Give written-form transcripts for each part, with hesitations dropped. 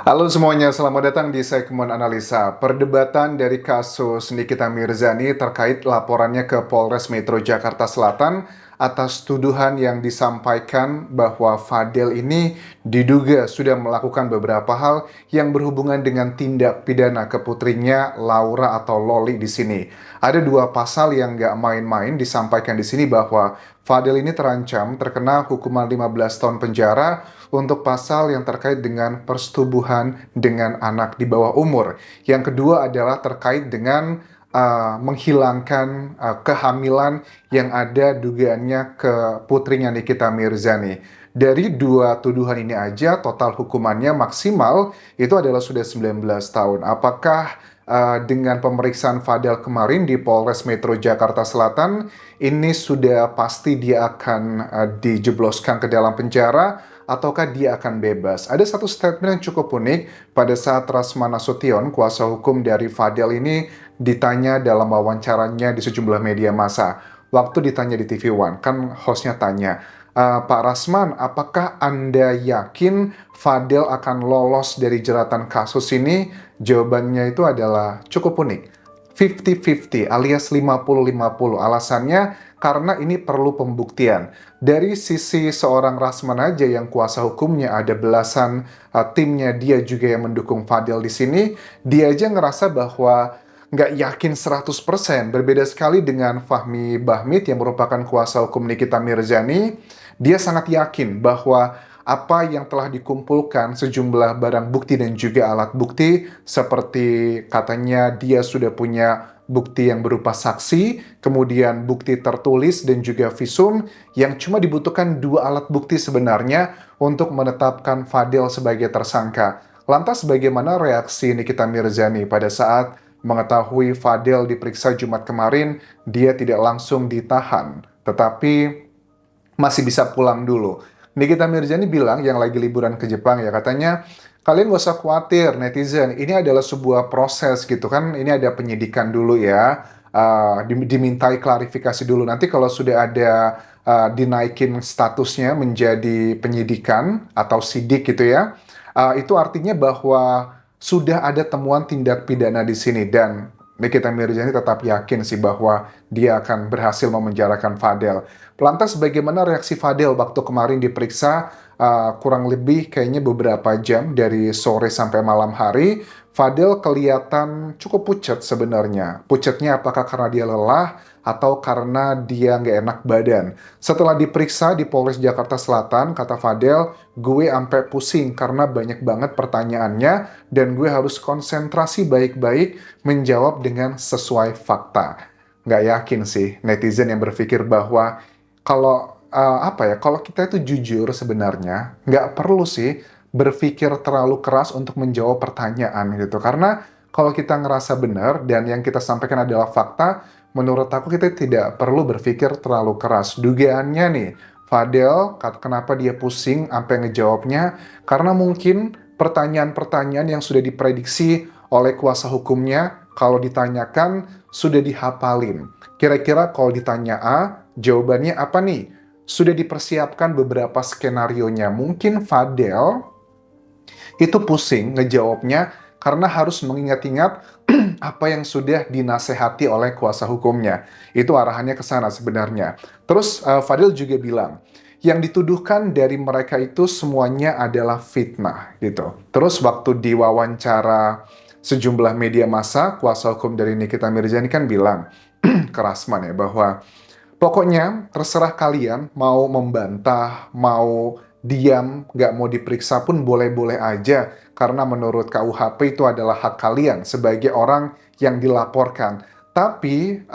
Halo semuanya, selamat datang di segmen analisa. Perdebatan dari kasus Nikita Mirzani terkait laporannya ke Polres Metro Jakarta Selatan atas tuduhan yang disampaikan bahwa Fadel ini diduga sudah melakukan beberapa hal yang berhubungan dengan tindak pidana ke putrinya Laura atau Loli di sini. Ada dua pasal yang nggak main-main disampaikan di sini bahwa Fadel ini terancam terkena hukuman 15 tahun penjara untuk pasal yang terkait dengan persetubuhan dengan anak di bawah umur. Yang kedua adalah terkait dengan menghilangkan kehamilan yang ada dugaannya ke putrinya Nikita Mirzani. Dari dua tuduhan ini aja total hukumannya maksimal itu adalah sudah 19 tahun. Apakah dengan pemeriksaan Fadel kemarin di Polres Metro Jakarta Selatan ini sudah pasti dia akan dijebloskan ke dalam penjara ataukah dia akan bebas? Ada satu statement yang cukup unik pada saat Rasman Nasution, kuasa hukum dari Fadel ini ditanya dalam wawancaranya di sejumlah media massa. Waktu ditanya di TV One, kan hostnya tanya, Pak Rasman, apakah Anda yakin Fadel akan lolos dari jeratan kasus ini? Jawabannya itu adalah cukup unik. 50-50 alias 50-50. Alasannya karena ini perlu pembuktian. Dari sisi seorang Rasman aja yang kuasa hukumnya ada belasan timnya dia juga yang mendukung Fadel di sini, dia aja ngerasa bahwa nggak yakin 100%. Berbeda sekali dengan Fahmi Bahmid yang merupakan kuasa hukum Nikita Mirzani, dia sangat yakin bahwa apa yang telah dikumpulkan sejumlah barang bukti dan juga alat bukti seperti katanya dia sudah punya bukti yang berupa saksi, kemudian bukti tertulis dan juga visum yang cuma dibutuhkan dua alat bukti sebenarnya untuk menetapkan Fadel sebagai tersangka. Lantas bagaimana reaksi Nikita Mirzani pada saat mengetahui Fadel diperiksa Jumat kemarin, dia tidak langsung ditahan, tetapi masih bisa pulang dulu. Nikita Mirzani bilang yang lagi liburan ke Jepang ya katanya, kalian gak usah khawatir netizen, ini adalah sebuah proses gitu kan, ini ada penyidikan dulu ya, dimintai klarifikasi dulu. Nanti kalau sudah ada dinaikin statusnya menjadi penyidikan atau sidik gitu ya, itu artinya bahwa sudah ada temuan tindak pidana di sini dan Nikita Mirzani tetap yakin sih bahwa dia akan berhasil memenjarakan Fadel. Lantas bagaimana reaksi Fadel waktu kemarin diperiksa kurang lebih kayaknya beberapa jam dari sore sampai malam hari. Fadel kelihatan cukup pucat sebenarnya. Pucatnya apakah karena dia lelah atau karena dia nggak enak badan. Setelah diperiksa di Polres Jakarta Selatan, kata Fadel, gue ampe pusing karena banyak banget pertanyaannya dan gue harus konsentrasi baik-baik menjawab dengan sesuai fakta. Nggak yakin sih netizen yang berpikir bahwa kalau kita itu jujur sebenarnya nggak perlu sih berpikir terlalu keras untuk menjawab pertanyaan gitu. Karena kalau kita ngerasa benar dan yang kita sampaikan adalah fakta, menurut aku kita tidak perlu berpikir terlalu keras. Dugaannya nih, Fadel, kenapa dia pusing sampai ngejawabnya? Karena mungkin pertanyaan-pertanyaan yang sudah diprediksi oleh kuasa hukumnya, kalau ditanyakan sudah dihafalin. Kira-kira kalau ditanya A, jawabannya apa nih? Sudah dipersiapkan beberapa skenarionya. Mungkin Fadel itu pusing ngejawabnya karena harus mengingat-ingat apa yang sudah dinasehati oleh kuasa hukumnya. Itu arahannya ke sana sebenarnya. Terus Fadil juga bilang, yang dituduhkan dari mereka itu semuanya adalah fitnah gitu. Terus waktu diwawancara sejumlah media massa, kuasa hukum dari Nikita Mirzani kan bilang ke Rasman ya bahwa pokoknya terserah kalian mau membantah, mau diam, nggak mau diperiksa pun boleh-boleh aja. Karena menurut KUHP itu adalah hak kalian sebagai orang yang dilaporkan. Tapi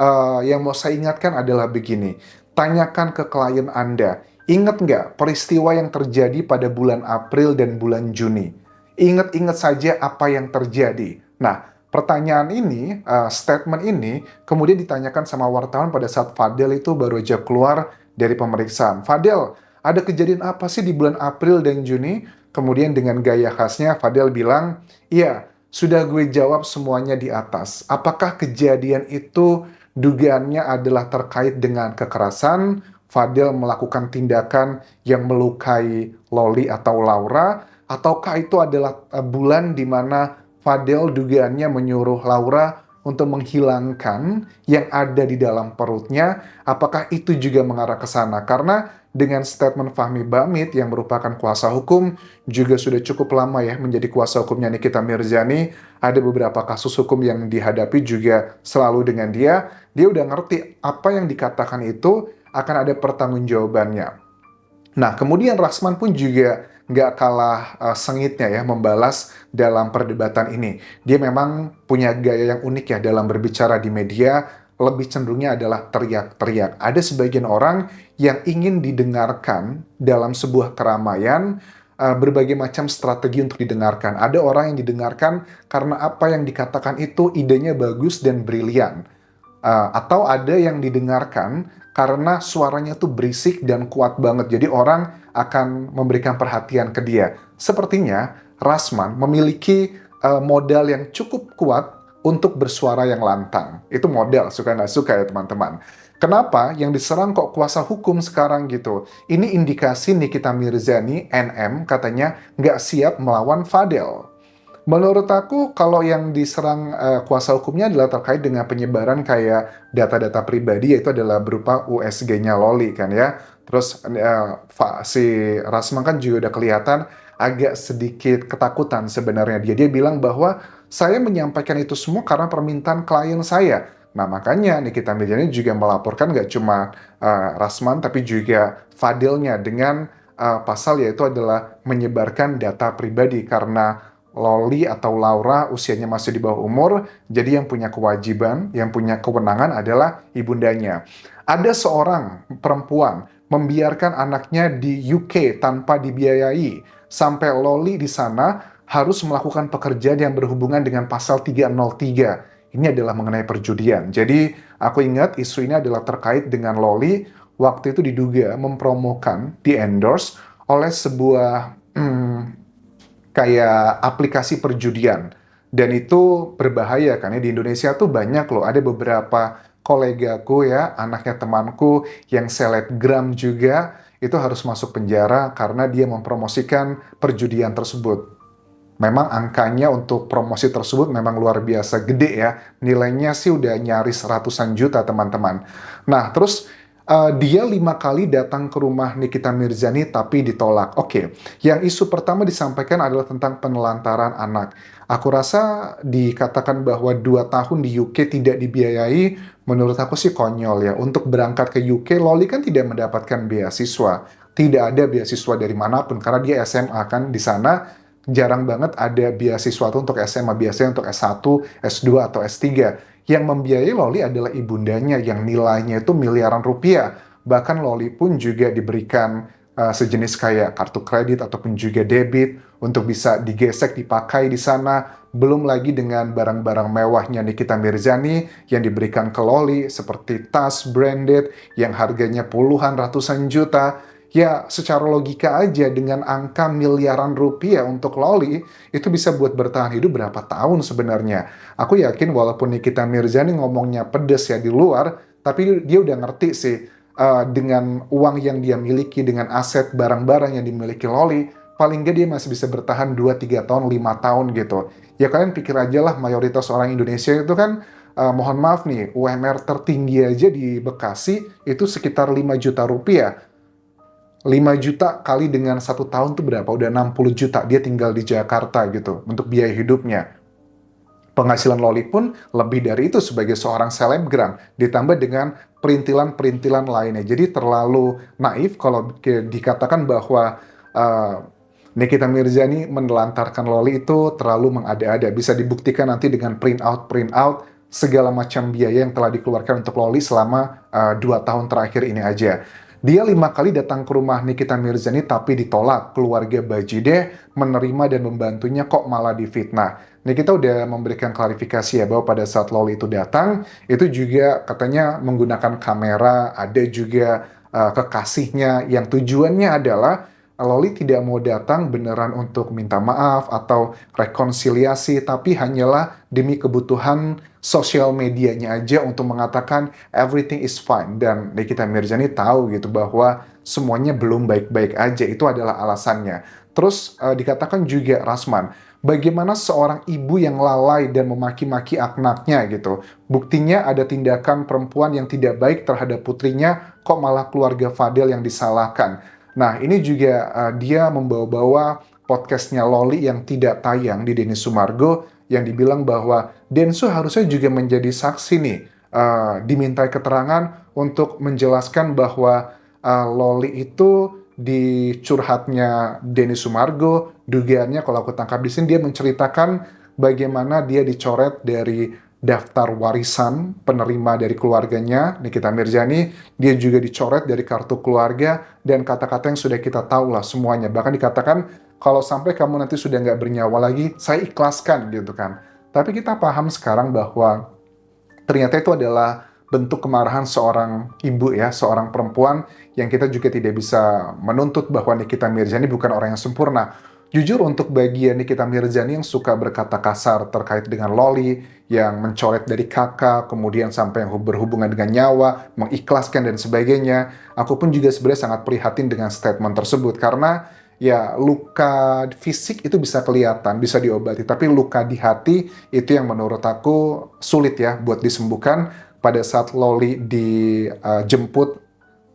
yang mau saya ingatkan adalah begini, tanyakan ke klien Anda, ingat nggak peristiwa yang terjadi pada bulan April dan bulan Juni? Ingat-ingat saja apa yang terjadi. Nah, pertanyaan ini, statement ini, kemudian ditanyakan sama wartawan pada saat Fadel itu baru aja keluar dari pemeriksaan. Fadel, ada kejadian apa sih di bulan April dan Juni? Kemudian dengan gaya khasnya, Fadel bilang, iya, sudah gue jawab semuanya di atas. Apakah kejadian itu dugaannya adalah terkait dengan kekerasan? Fadel melakukan tindakan yang melukai Loli atau Laura? Ataukah itu adalah bulan di mana Fadel dugaannya menyuruh Laura untuk menghilangkan yang ada di dalam perutnya? Apakah itu juga mengarah ke sana? Karena dengan statement Fahmi Bamit yang merupakan kuasa hukum, juga sudah cukup lama ya menjadi kuasa hukumnya Nikita Mirzani, ada beberapa kasus hukum yang dihadapi juga selalu dengan dia udah ngerti apa yang dikatakan itu akan ada pertanggungjawabannya. Nah, kemudian Rasman pun juga nggak kalah sengitnya ya membalas dalam perdebatan ini. Dia memang punya gaya yang unik ya dalam berbicara di media, lebih cenderungnya adalah teriak-teriak. Ada sebagian orang yang ingin didengarkan dalam sebuah keramaian, berbagai macam strategi untuk didengarkan. Ada orang yang didengarkan karena apa yang dikatakan itu idenya bagus dan brilian. Atau ada yang didengarkan karena suaranya tuh berisik dan kuat banget. Jadi orang akan memberikan perhatian ke dia. Sepertinya Rasman memiliki modal yang cukup kuat untuk bersuara yang lantang. Itu modal, suka nggak suka ya teman-teman. Kenapa yang diserang kok kuasa hukum sekarang gitu? Ini indikasi Nikita Mirzani, NM, katanya nggak siap melawan Fadel. Menurut aku, kalau yang diserang kuasa hukumnya adalah terkait dengan penyebaran kayak data-data pribadi, yaitu adalah berupa USG-nya Loli kan ya. Terus si Rasman kan juga udah kelihatan agak sedikit ketakutan sebenarnya. Dia bilang bahwa saya menyampaikan itu semua karena permintaan klien saya. Nah makanya Nikita Mirzani juga melaporkan nggak cuma Rasman, tapi juga Fadilnya dengan pasal yaitu adalah menyebarkan data pribadi karena Loli atau Laura usianya masih di bawah umur, jadi yang punya kewajiban, yang punya kewenangan adalah ibundanya. Ada seorang perempuan membiarkan anaknya di UK tanpa dibiayai, sampai Loli di sana harus melakukan pekerjaan yang berhubungan dengan pasal 303. Ini adalah mengenai perjudian. Jadi aku ingat isu ini adalah terkait dengan Loli, waktu itu diduga mempromokan, di-endorse oleh sebuah kayak aplikasi perjudian. Dan itu berbahaya kan ya, di Indonesia tuh banyak loh, ada beberapa kolegaku ya, anaknya temanku yang selebgram juga, itu harus masuk penjara karena dia mempromosikan perjudian tersebut. Memang angkanya untuk promosi tersebut memang luar biasa gede ya, nilainya sih udah nyaris ratusan juta teman-teman. Nah terus dia 5 kali datang ke rumah Nikita Mirzani tapi ditolak. Oke, yang isu pertama disampaikan adalah tentang penelantaran anak. Aku rasa dikatakan bahwa 2 tahun di UK tidak dibiayai, menurut aku sih konyol ya. Untuk berangkat ke UK, Loli kan tidak mendapatkan beasiswa. Tidak ada beasiswa dari manapun, karena dia SMA kan di sana. Jarang banget ada beasiswa tuh untuk SMA, biasanya untuk S1, S2, atau S3. Yang membiayai Loli adalah ibundanya yang nilainya itu miliaran rupiah. Bahkan Loli pun juga diberikan sejenis kayak kartu kredit ataupun juga debit untuk bisa digesek, dipakai di sana. Belum lagi dengan barang-barang mewahnya Nikita Mirzani yang diberikan ke Loli seperti tas branded yang harganya puluhan ratusan juta. Ya, secara logika aja dengan angka miliaran rupiah untuk Loli, itu bisa buat bertahan hidup berapa tahun sebenarnya. Aku yakin walaupun Nikita Mirzani ngomongnya pedes ya di luar, tapi dia udah ngerti sih dengan uang yang dia miliki, dengan aset barang-barang yang dimiliki Loli, paling nggak dia masih bisa bertahan 2, 3 tahun, 5 tahun gitu. Ya kalian pikir aja lah mayoritas orang Indonesia itu kan, mohon maaf nih, UMR tertinggi aja di Bekasi itu sekitar 5 juta rupiah. 5 juta kali dengan 1 tahun tuh berapa? Udah 60 juta dia tinggal di Jakarta gitu untuk biaya hidupnya. Penghasilan Loli pun lebih dari itu sebagai seorang selebgram, ditambah dengan perintilan-perintilan lainnya. Jadi terlalu naif kalau dikatakan bahwa Nikita Mirzani menelantarkan Loli itu terlalu mengada-ada. Bisa dibuktikan nanti dengan print out segala macam biaya yang telah dikeluarkan untuk Loli selama 2 tahun terakhir ini aja. Dia 5 kali datang ke rumah Nikita Mirzani tapi ditolak. Keluarga Bajideh menerima dan membantunya kok malah difitnah. Nikita udah memberikan klarifikasi ya bahwa pada saat Loli itu datang, itu juga katanya menggunakan kamera, ada juga kekasihnya yang tujuannya adalah Loli tidak mau datang beneran untuk minta maaf atau rekonsiliasi, tapi hanyalah demi kebutuhan sosial medianya aja untuk mengatakan everything is fine. Dan Nikita Mirzani tahu gitu bahwa semuanya belum baik-baik aja, itu adalah alasannya. Terus dikatakan juga Rasman, bagaimana seorang ibu yang lalai dan memaki-maki anaknya gitu. Buktinya ada tindakan perempuan yang tidak baik terhadap putrinya, kok malah keluarga Fadel yang disalahkan. Nah, ini juga dia membawa-bawa podcastnya Loli yang tidak tayang di Denny Sumargo yang dibilang bahwa Densu harusnya juga menjadi saksi nih, dimintai keterangan untuk menjelaskan bahwa Loli itu di curhatnya Denny Sumargo, dugaannya kalau aku tangkap di sini dia menceritakan bagaimana dia dicoret dari daftar warisan penerima dari keluarganya, Nikita Mirzani, dia juga dicoret dari kartu keluarga, dan kata-kata yang sudah kita tahu lah semuanya. Bahkan dikatakan, kalau sampai kamu nanti sudah nggak bernyawa lagi, saya ikhlaskan gitu kan. Tapi kita paham sekarang bahwa ternyata itu adalah bentuk kemarahan seorang ibu ya, seorang perempuan yang kita juga tidak bisa menuntut bahwa Nikita Mirzani bukan orang yang sempurna. Jujur untuk bagian Nikita Mirzani yang suka berkata kasar terkait dengan Loli, yang mencoret dari kakak, kemudian sampai yang berhubungan dengan nyawa, mengikhlaskan dan sebagainya, aku pun juga sebenarnya sangat prihatin dengan statement tersebut karena ya luka fisik itu bisa kelihatan, bisa diobati, tapi luka di hati itu yang menurut aku sulit ya buat disembuhkan. Pada saat Loli dijemput,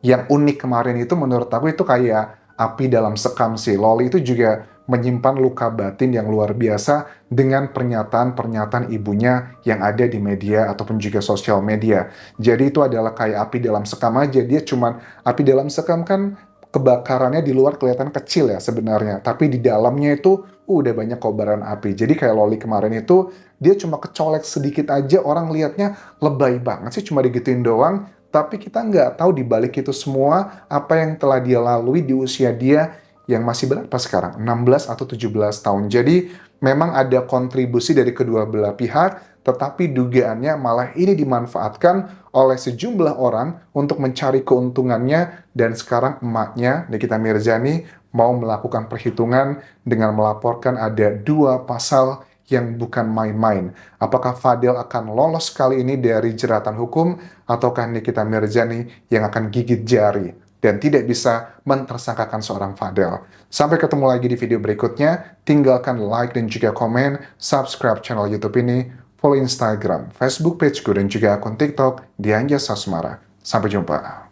yang unik kemarin itu menurut aku itu kayak api dalam sekam sih. Loli itu juga menyimpan luka batin yang luar biasa dengan pernyataan-pernyataan ibunya yang ada di media ataupun juga sosial media. Jadi itu adalah kayak api dalam sekam aja. Dia cuman api dalam sekam kan kebakarannya di luar kelihatan kecil ya sebenarnya, tapi di dalamnya itu udah banyak kobaran api. Jadi kayak Loli kemarin itu dia cuma kecolek sedikit aja, orang lihatnya lebay banget sih cuma digituin doang. Tapi kita nggak tahu di balik itu semua apa yang telah dia lalui di usia dia yang masih berapa sekarang? 16 atau 17 tahun. Jadi memang ada kontribusi dari kedua belah pihak, tetapi dugaannya malah ini dimanfaatkan oleh sejumlah orang untuk mencari keuntungannya, dan sekarang emaknya, Nikita Mirzani, mau melakukan perhitungan dengan melaporkan ada 2 pasal yang bukan main-main. Apakah Fadel akan lolos kali ini dari jeratan hukum, ataukah Nikita Mirzani yang akan gigit jari dan tidak bisa mentersangkakan seorang Fadel. Sampai ketemu lagi di video berikutnya. Tinggalkan like dan juga komen, subscribe channel YouTube ini, follow Instagram, Facebook pageku, dan juga akun TikTok Dianja Sasmara. Sampai jumpa.